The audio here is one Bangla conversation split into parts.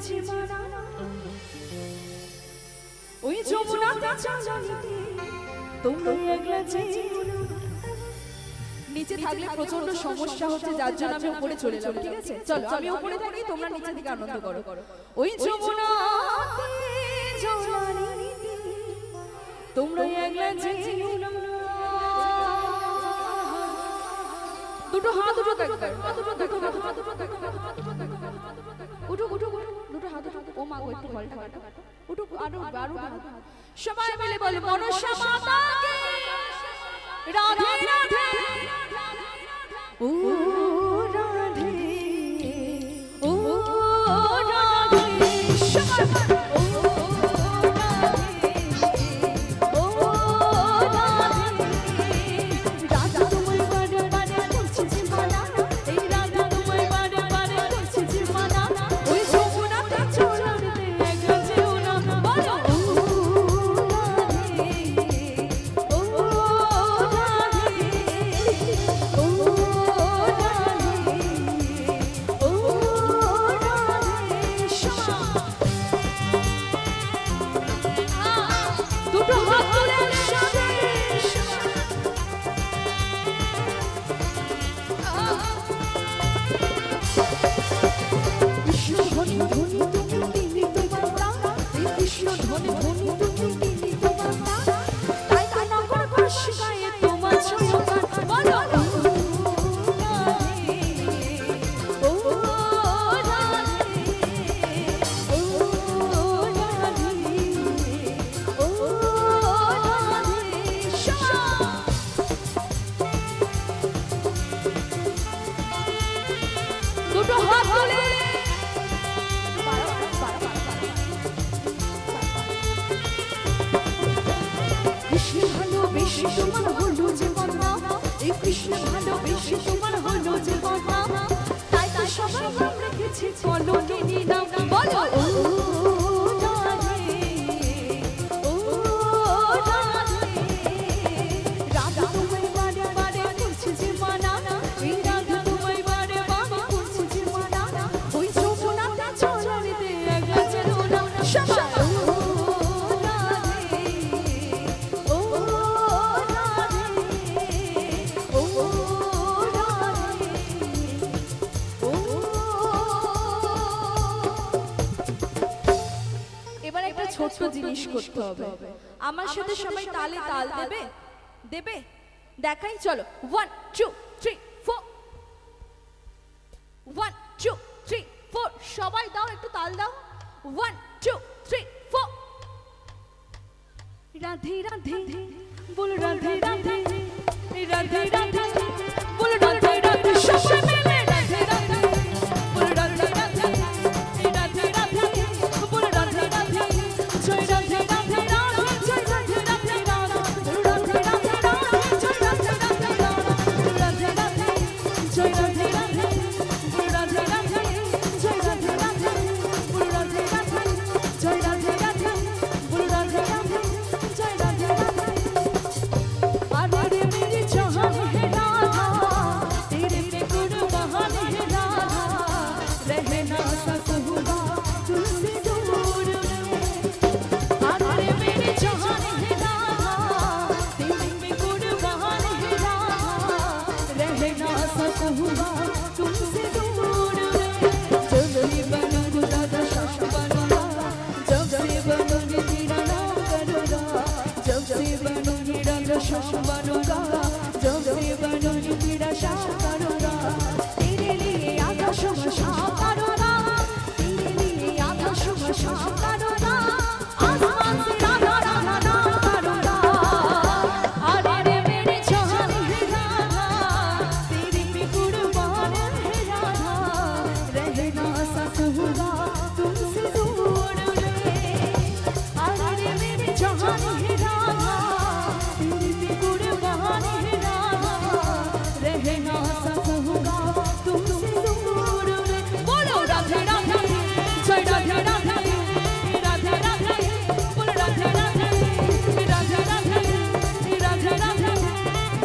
জীবনা ওই যমুনাতে চালানিতে তোমরা একলা যেও নিচে থাকলে প্রচন্ড সমস্যা হচ্ছে যার জন্য আমি উপরে চলে যাব ঠিক আছে চলো আমি উপরে থাকি তোমরা নিচে থেকে আনন্দ করো ওই যমুনাতে চালানিতে তোমরা একলা যেও দুটো হাত উঠো একবার উঠো দুটো হাত ও মা গো একটু বলটা উঠো আরো সবাই মিলে বল মনসা মাতাকে রাধে রাধে ও রাধে ও রাধে সবাই আমার সাথে সবাই তালে তাল দেবে দেবে দেখাই চলো 1 2 3 4 1 2 3 4 সবাই দাও একটু তাল দাও 1 2 3 4 রাধে রাধে বলো রাধে রাধে রাধে রাধে বলো রাধে রাধে সবাই মিলে রাধে রাধে বলো রাধে রাধে রাধে রাধে বলো রাধে রাধে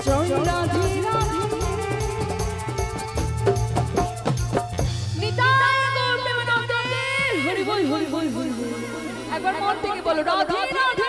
জয় রাধে রাধে নিতাই একবার মন থেকে বলো রাধে রাধে